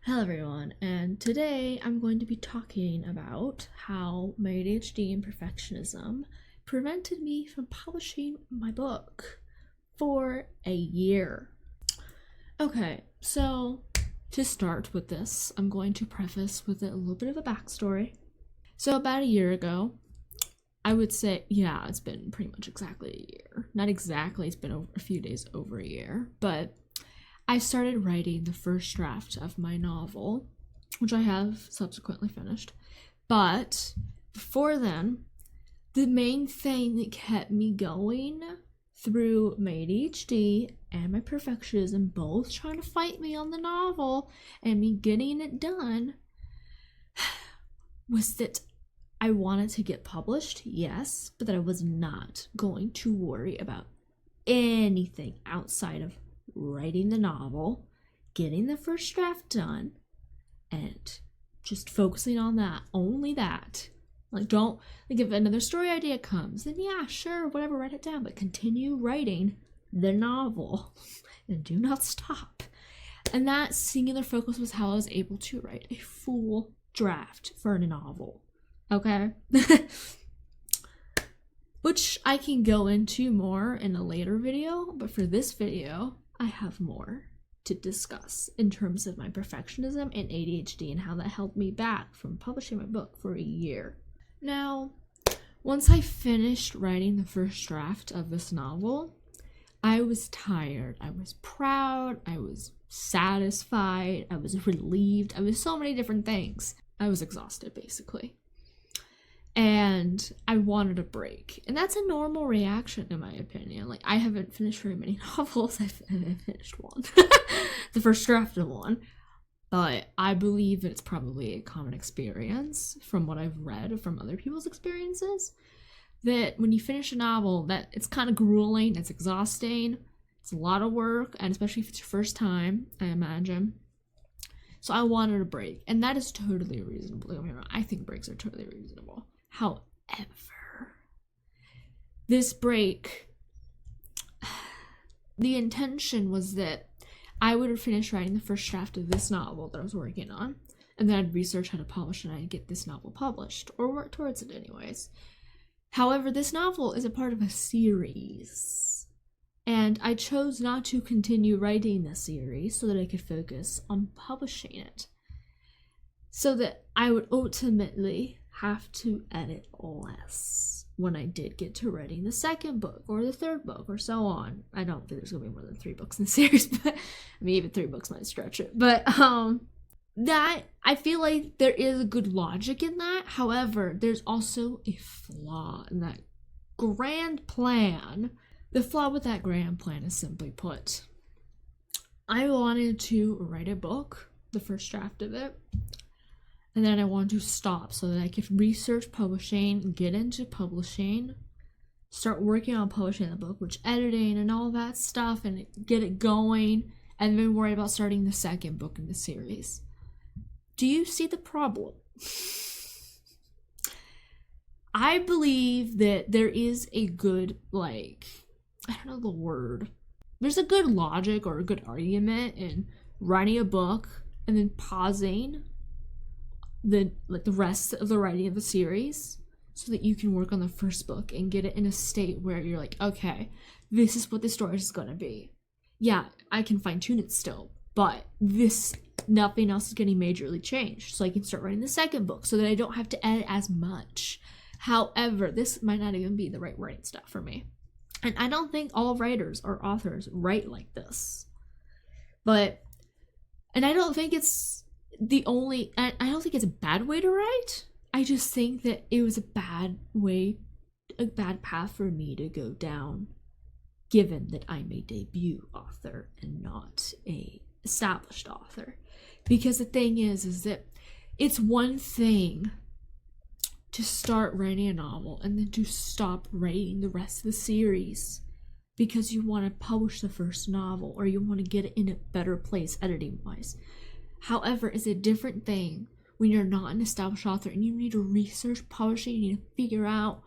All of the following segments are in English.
Hello everyone, and today I'm going to be talking about how my ADHD and perfectionism prevented me from publishing my book for a year. Okay, so to start with this, I'm going to preface with a little bit of a backstory. So about a year ago, I would say, yeah, it's been pretty much exactly a year. Not exactly, it's been a few days over a year, but I started writing the first draft of my novel, which I have subsequently finished. But before then, the main thing that kept me going through my ADHD and my perfectionism both trying to fight me on the novel and me getting it done was that I wanted to get published, yes, but that I was not going to worry about anything outside of writing the novel, getting the first draft done, and just focusing on that, only that. Don't, if another story idea comes, then yeah, sure, whatever, write it down, but continue writing the novel and do not stop. And that singular focus was how I was able to write a full draft for a novel. Okay? Which I can go into more in a later video, but for this video, I have more to discuss in terms of my perfectionism and ADHD and how that held me back from publishing my book for a year. Now, once I finished writing the first draft of this novel, I was tired. I was proud. I was satisfied. I was relieved. I was so many different things. I was exhausted, basically. And I wanted a break. And that's a normal reaction, in my opinion. I haven't finished very many novels. I've finished one. The first draft of one. But I believe that it's probably a common experience from what I've read from other people's experiences. That when you finish a novel, that it's kind of grueling, it's exhausting, it's a lot of work, and especially if it's your first time, I imagine. So I wanted a break. And that is totally reasonable. I think breaks are totally reasonable. However, this break, the intention was that I would finish writing the first draft of this novel that I was working on, and then I'd research how to publish and I'd get this novel published, or work towards it anyways. However, this novel is a part of a series, and I chose not to continue writing the series so that I could focus on publishing it, so that I would ultimately have to edit less when I did get to writing the second book or the third book or so on. I don't think there's gonna be more than 3 books in the series, but I mean, even 3 books might stretch it. But that, I feel like there is a good logic in that. However, there's also a flaw in that grand plan. The flaw with that grand plan is simply put, I wanted to write a book, the first draft of it, and then I wanted to stop so that I could research publishing, get into publishing, start working on publishing the book, which editing and all that stuff, and get it going, and then worry about starting the second book in the series. Do you see the problem? I believe that there is a good, I don't know the word. There's a good logic or a good argument in writing a book and then pausing the rest of the writing of the series so that you can work on the first book and get it in a state where you're like, okay, this is what the story is going to be. Yeah, I can fine-tune it still, but nothing else is getting majorly changed, so I can start writing the second book so that I don't have to edit as much. However, this might not even be the right writing style for me, and I don't think all writers or authors write like this, and I don't think it's I don't think it's a bad way to write. I just think that it was a bad path for me to go down, given that I'm a debut author and not a established author. Because the thing is that it's one thing to start writing a novel and then to stop writing the rest of the series because you want to publish the first novel or you want to get it in a better place editing wise. However, it's a different thing when you're not an established author and you need to research publishing. You need to figure out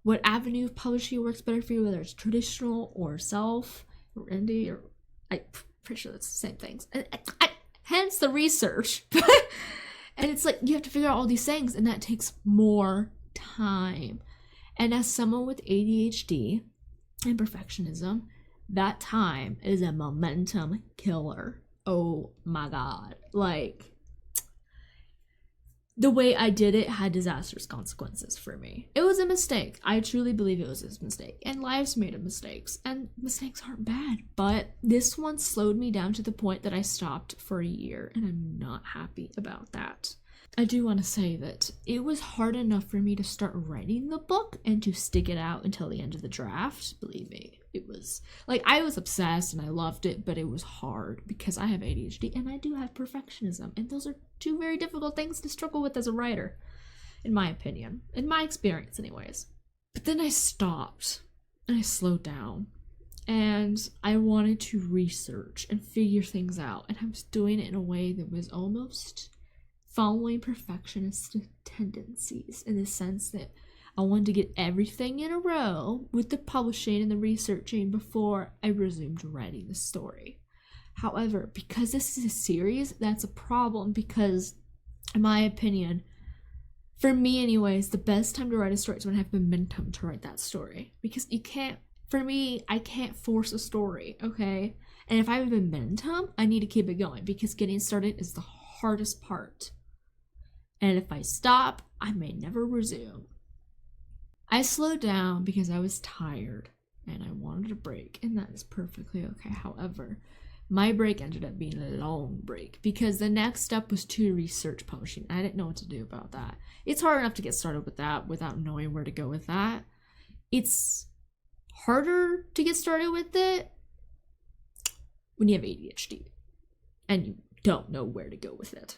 what avenue of publishing works better for you, whether it's traditional or self or indie, or I'm pretty sure that's the same things. hence the research. And it's like, you have to figure out all these things, and that takes more time. And as someone with ADHD and perfectionism, that time is a momentum killer. Oh my God. Like, the way I did it had disastrous consequences for me. It was a mistake. I truly believe it was a mistake. And life's made of mistakes. And mistakes aren't bad. But this one slowed me down to the point that I stopped for a year. And I'm not happy about that. I do want to say that it was hard enough for me to start writing the book and to stick it out until the end of the draft. Believe me, it was like, I was obsessed and I loved it, but it was hard because I have ADHD and I do have perfectionism, and those are two very difficult things to struggle with as a writer, in my opinion, in my experience anyways. But then I stopped and I slowed down and I wanted to research and figure things out, and I was doing it in a way that was almost following perfectionist tendencies, in the sense that I wanted to get everything in a row with the publishing and the researching before I resumed writing the story. However, because this is a series, that's a problem, because in my opinion, for me anyways, the best time to write a story is when I have momentum to write that story. Because you can't, for me, I can't force a story, okay? And if I have momentum, I need to keep it going, because getting started is the hardest part. And if I stop, I may never resume. I slowed down because I was tired and I wanted a break, and that is perfectly okay. However, my break ended up being a long break because the next step was to research publishing. I didn't know what to do about that. It's hard enough to get started with that without knowing where to go with that. It's harder to get started with it when you have ADHD and you don't know where to go with it.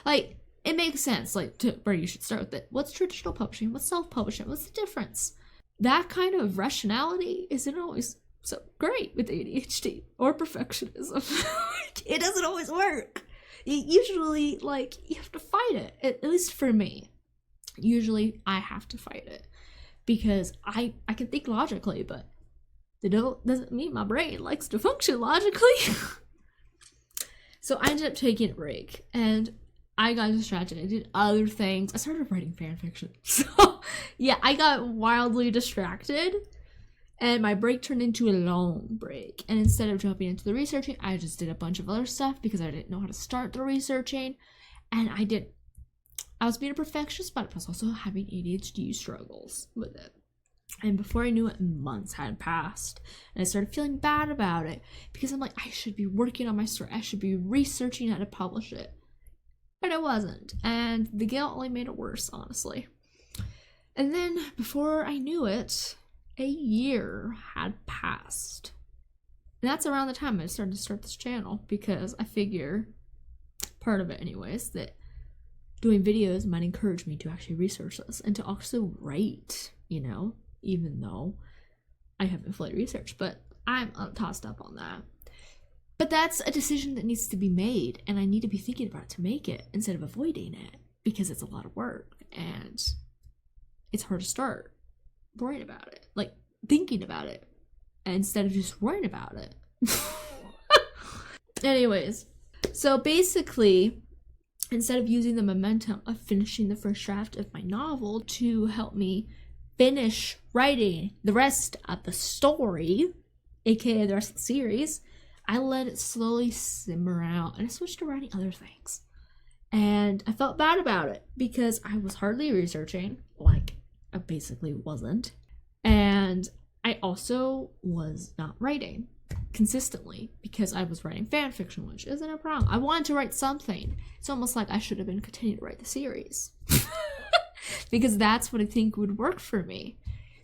Like, it makes sense, like, to where you should start with it. What's traditional publishing? What's self-publishing? What's the difference? That kind of rationality isn't always so great with ADHD or perfectionism. It doesn't always work. Usually, like, you have to fight it. At least for me. Usually, I have to fight it. Because I can think logically, but that doesn't mean my brain likes to function logically. So I ended up taking a break, and I got distracted. I did other things. I started writing fan fiction. So, yeah, I got wildly distracted, and my break turned into a long break. And instead of jumping into the researching, I just did a bunch of other stuff because I didn't know how to start the researching. And I was being a perfectionist, but I was also having ADHD struggles with it. And before I knew it, months had passed, and I started feeling bad about it because I'm like, I should be working on my story. I should be researching how to publish it. But I wasn't, and the guilt only made it worse, honestly. And then, before I knew it, a year had passed. And that's around the time I started to start this channel, because I figure, part of it anyways, that doing videos might encourage me to actually research this, and to also write, you know, even though I haven't fully researched, but I'm tossed up on that. But that's a decision that needs to be made, and I need to be thinking about it to make it instead of avoiding it, because it's a lot of work and it's hard to start worrying about it, like thinking about it instead of just worrying about it. Anyways, so basically, instead of using the momentum of finishing the first draft of my novel to help me finish writing the rest of the story, aka the rest of the series, I let it slowly simmer out, and I switched to writing other things. And I felt bad about it because I was hardly researching, like I basically wasn't. And I also was not writing consistently because I was writing fan fiction, which isn't a problem. I wanted to write something. It's almost like I should have been continuing to write the series because that's what I think would work for me.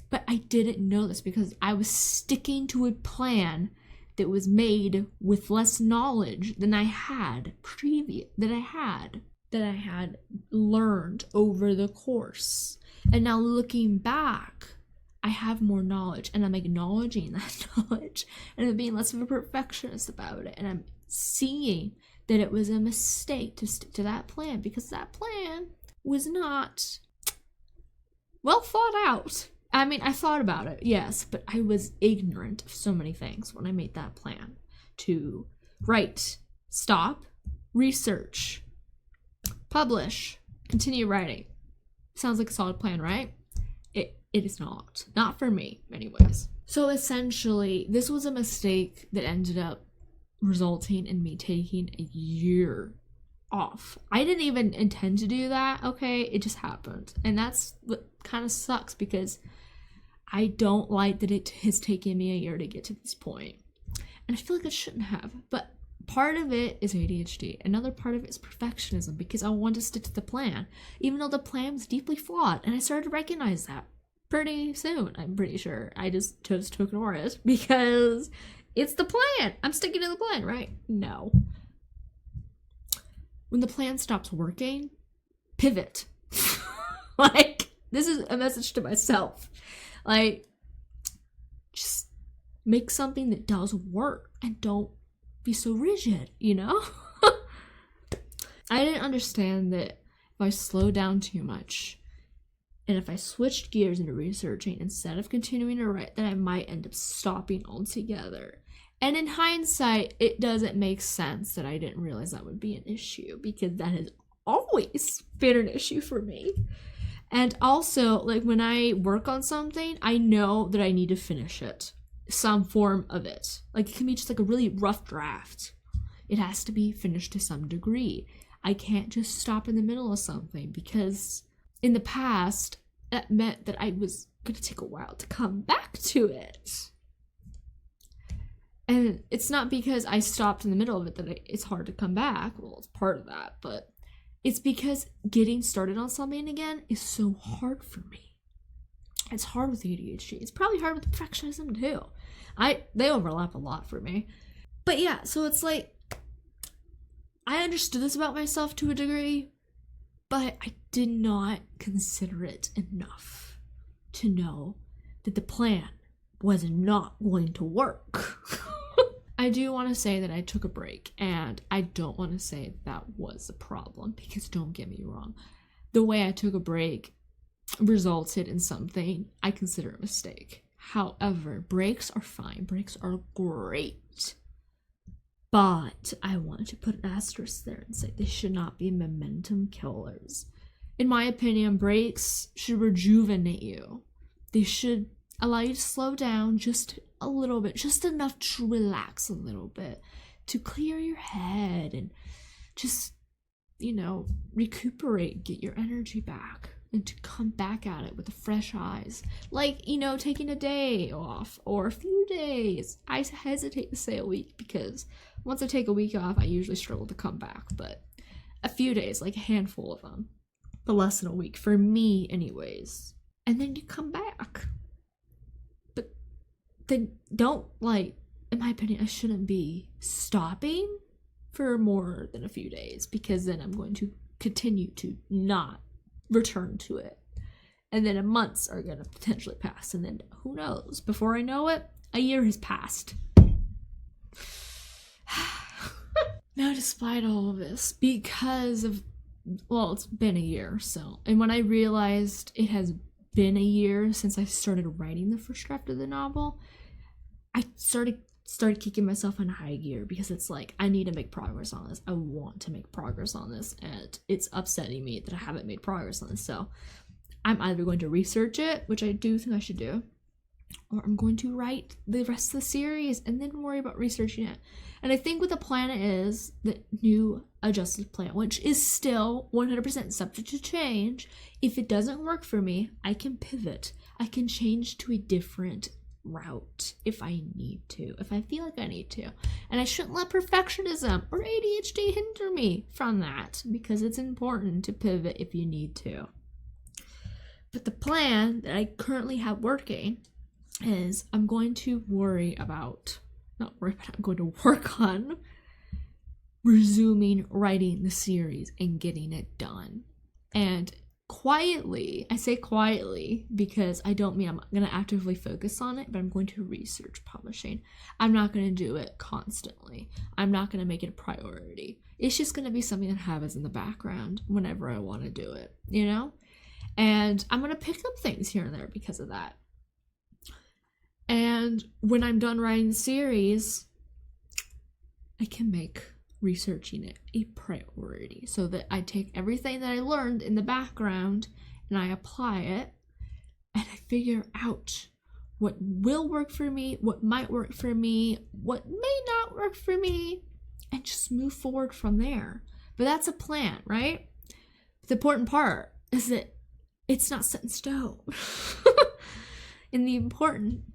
But I didn't know this because I was sticking to a plan that was made with less knowledge than I had that I had learned over the course. And now looking back, I have more knowledge, and I'm acknowledging that knowledge, and I'm being less of a perfectionist about it, and I'm seeing that it was a mistake to stick to that plan, because that plan was not well thought out. I mean, I thought about it, yes, but I was ignorant of so many things when I made that plan to write stop, research, publish, continue writing. Sounds like a solid plan, right? It is not. Not for me, anyways. So essentially, this was a mistake that ended up resulting in me taking a year off. I didn't even intend to do that, okay? It just happened. And that's what kind of sucks, because I don't like that it has taken me a year to get to this point. And I feel like it shouldn't have. But part of it is ADHD. Another part of it is perfectionism, because I want to stick to the plan, even though the plan was deeply flawed. And I started to recognize that pretty soon, I'm pretty sure. I just chose to ignore it because it's the plan. I'm sticking to the plan, right? No. When the plan stops working, pivot. Like, this is a message to myself. Like, just make something that does work and don't be so rigid, you know? I didn't understand that if I slow down too much, and if I switched gears into researching instead of continuing to write, then I might end up stopping altogether. And in hindsight, it doesn't make sense that I didn't realize that would be an issue, because that has always been an issue for me. And also, like, when I work on something, I know that I need to finish it. Some form of it. Like, it can be just like a really rough draft. It has to be finished to some degree. I can't just stop in the middle of something, because in the past, that meant that I was going to take a while to come back to it. And it's not because I stopped in the middle of it that it's hard to come back. Well, it's part of that, but it's because getting started on something again is so hard for me. It's hard with ADHD. It's probably hard with perfectionism too. They overlap a lot for me. But yeah, so it's like, I understood this about myself to a degree, but I did not consider it enough to know that the plan was not going to work. I do want to say that I took a break, and I don't want to say that was a problem, because don't get me wrong, the way I took a break resulted in something I consider a mistake. However, breaks are fine. Breaks are great. But I want to put an asterisk there and say they should not be momentum killers. In my opinion, breaks should rejuvenate you. They should allow you to slow down just a little bit, just enough to relax a little bit, to clear your head and just, recuperate, get your energy back, and to come back at it with fresh eyes. Like, taking a day off or a few days. I hesitate to say a week, because once I take a week off, I usually struggle to come back. But a few days, like a handful of them, but less than a week, for me anyways. And then you come back. But then don't, in my opinion, I shouldn't be stopping for more than a few days, because then I'm going to continue to not return to it. And then months are going to potentially pass, and then who knows, before I know it, a year has passed. Now, despite all of this, because of, it's been a year, so, and when I realized it has been a year since I started writing the first draft of the novel, I started kicking myself in high gear, because it's like, I need to make progress on this. I want to make progress on this, and it's upsetting me that I haven't made progress on this. So I'm either going to research it, which I do think I should do, or I'm going to write the rest of the series and then worry about researching it. And I think what the plan is, the new adjusted plan, which is still 100% subject to change. If it doesn't work for me, I can pivot. I can change to a different route if I need to, if I feel like I need to. And I shouldn't let perfectionism or ADHD hinder me from that, because it's important to pivot if you need to. But the plan that I currently have working is I'm going to I'm going to work on resuming writing the series and getting it done. And quietly, I say quietly because I don't mean I'm going to actively focus on it, but I'm going to research publishing. I'm not going to do it constantly. I'm not going to make it a priority. It's just going to be something that happens in the background whenever I want to do it, And I'm going to pick up things here and there because of that. And when I'm done writing the series, I can make researching it a priority, so that I take everything that I learned in the background and I apply it, and I figure out what will work for me, what might work for me, what may not work for me, and just move forward from there. But that's a plan, right? The important part is that it's not set in stone. And the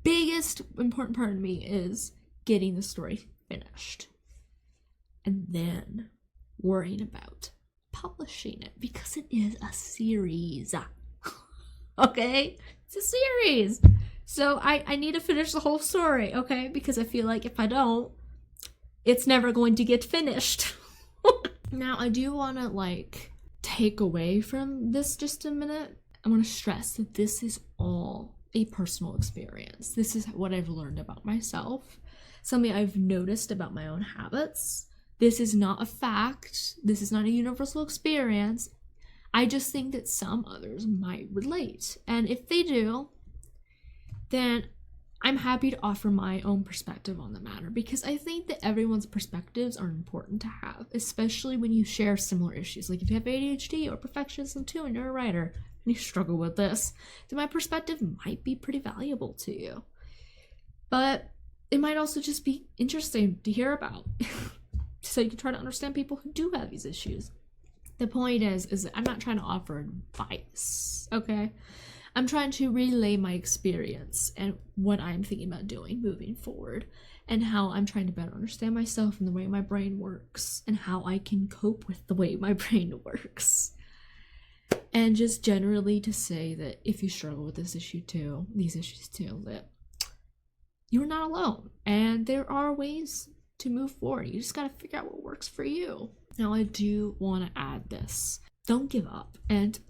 biggest important part of me is getting the story finished. And then worrying about publishing it, because it is a series. Okay? It's a series. So I need to finish the whole story, okay? Because I feel like if I don't, it's never going to get finished. Now, I do want to, take away from this just a minute. I want to stress that this is all a personal experience. This is what I've learned about myself, something I've noticed about my own habits. This is not a fact. This is not a universal experience. I just think that some others might relate. And if they do, then I'm happy to offer my own perspective on the matter, because I think that everyone's perspectives are important to have, especially when you share similar issues. Like if you have ADHD or perfectionism too, and you're a writer, and you struggle with this, then my perspective might be pretty valuable to you. But it might also just be interesting to hear about, so you can try to understand people who do have these issues. The point is that I'm not trying to offer advice, okay? I'm trying to relay my experience and what I'm thinking about doing moving forward, and how I'm trying to better understand myself and the way my brain works, and how I can cope with the way my brain works. And just generally to say that if you struggle with these issues too, that you're not alone, and there are ways to move forward. You just gotta figure out what works for you. Now, I do want to add this: don't give up. And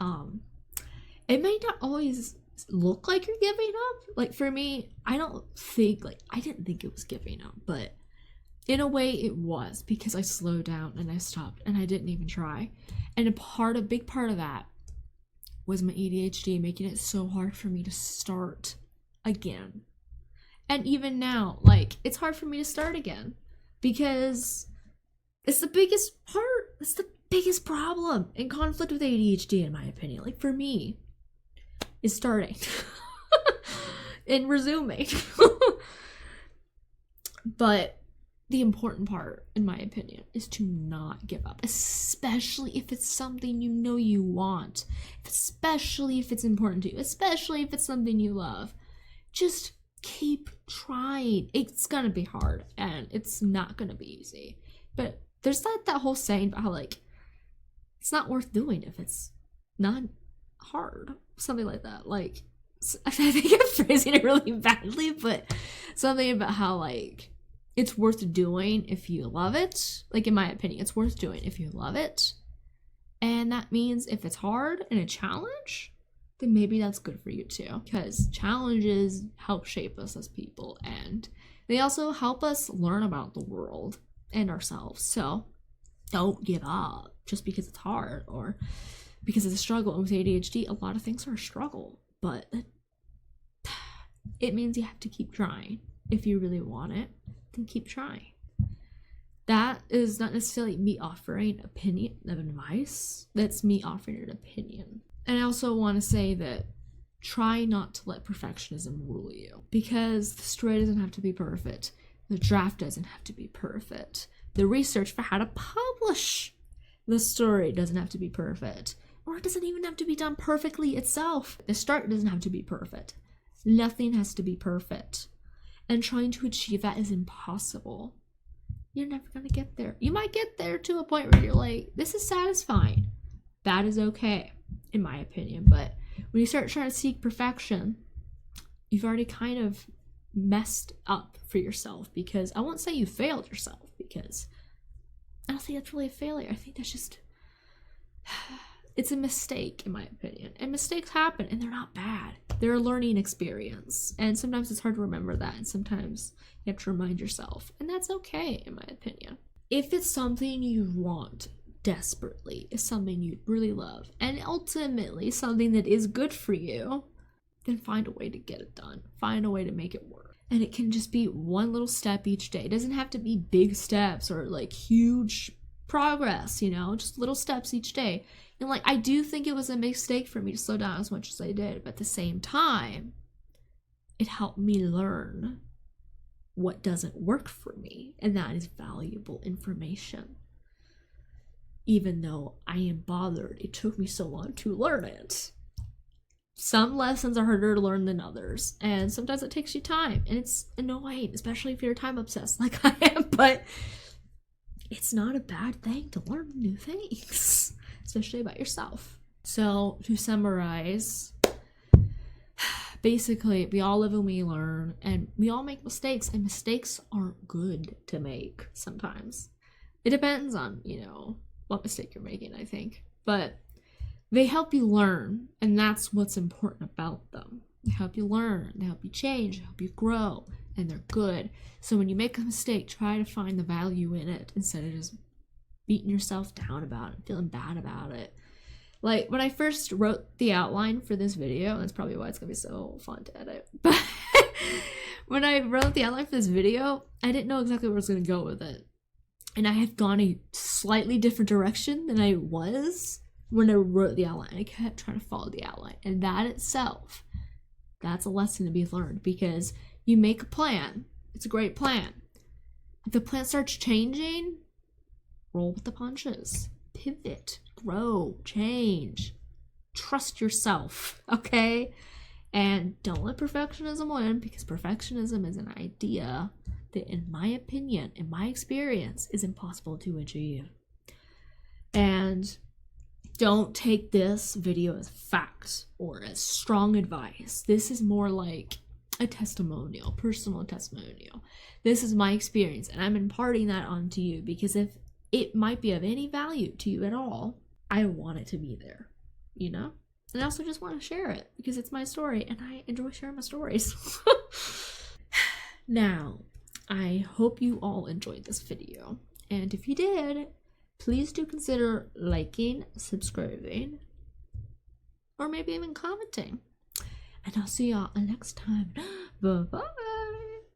it may not always look like you're giving up. Like for me, I didn't think it was giving up, but in a way it was, because I slowed down and I stopped and I didn't even try. And a big part of that was my ADHD making it so hard for me to start again. And even now, it's hard for me to start again, because it's the biggest problem in conflict with ADHD, in my opinion. For me, is starting and resuming. But the important part, in my opinion, is to not give up, especially if it's something you know you want, especially if it's important to you, especially if it's something you love. Just keep trying. It's gonna be hard, and it's not gonna be easy. But there's that whole saying about how, it's not worth doing if it's not hard. Something like that. I think I'm phrasing it really badly, but something about how, it's worth doing if you love it. In my opinion, it's worth doing if you love it. And that means if it's hard and a challenge, then maybe that's good for you too. Because challenges help shape us as people, and they also help us learn about the world and ourselves. So don't give up just because it's hard or because it's a struggle. And with ADHD, a lot of things are a struggle, but it means you have to keep trying. If you really want it, then keep trying. That is not necessarily me offering opinion of advice. That's me offering an opinion. And I also want to say that try not to let perfectionism rule you, because the story doesn't have to be perfect. The draft doesn't have to be perfect. The research for how to publish the story doesn't have to be perfect. Or it doesn't even have to be done perfectly itself. The start doesn't have to be perfect. Nothing has to be perfect. And trying to achieve that is impossible. You're never going to get there. You might get there to a point where you're like, this is satisfying. That is okay, in my opinion. But when you start trying to seek perfection, you've already kind of messed up for yourself. Because I won't say you failed yourself, because I don't think that's really a failure. I think that's just... it's a mistake, in my opinion. And mistakes happen, and they're not bad. They're a learning experience. And sometimes it's hard to remember that, and sometimes you have to remind yourself. And that's okay, in my opinion. If it's something you want desperately, it's something you really love, and ultimately something that is good for you, then find a way to get it done. Find a way to make it work. And it can just be one little step each day. It doesn't have to be big steps or like huge progress, you know, just little steps each day. And like, I do think it was a mistake for me to slow down as much as I did, but at the same time, it helped me learn what doesn't work for me, and that is valuable information. Even though I am bothered, it took me so long to learn it. Some lessons are harder to learn than others, and sometimes it takes you time, and it's annoying, especially if you're time obsessed like I am, but it's not a bad thing to learn new things, especially about yourself. So, to summarize, basically, we all live and we learn, and we all make mistakes, and mistakes aren't good to make sometimes. It depends on, you know, what mistake you're making, I think. But they help you learn, and that's what's important about them. They help you learn, they help you change, they help you grow, and they're good. So when you make a mistake, try to find the value in it instead of just beating yourself down about it, feeling bad about it. Like, when I first wrote the outline for this video, that's probably why it's gonna be so fun to edit, but when I wrote the outline for this video, I didn't know exactly where I was gonna go with it. And I had gone a slightly different direction than I was when I wrote the outline. I kept trying to follow the outline. And that itself, that's a lesson to be learned, because you make a plan. It's a great plan. If the plan starts changing, roll with the punches. Pivot, grow, change. Trust yourself, okay? And don't let perfectionism win, because perfectionism is an idea that, in my opinion, in my experience, is impossible to achieve. And don't take this video as fact or as strong advice. This is more like a testimonial, personal testimonial. This is my experience, and I'm imparting that onto you, because if it might be of any value to you at all, I want it to be there, you know? And I also just want to share it, because it's my story, and I enjoy sharing my stories. Now, I hope you all enjoyed this video, and if you did, please do consider liking, subscribing, or maybe even commenting. And I'll see y'all next time. Bye-bye.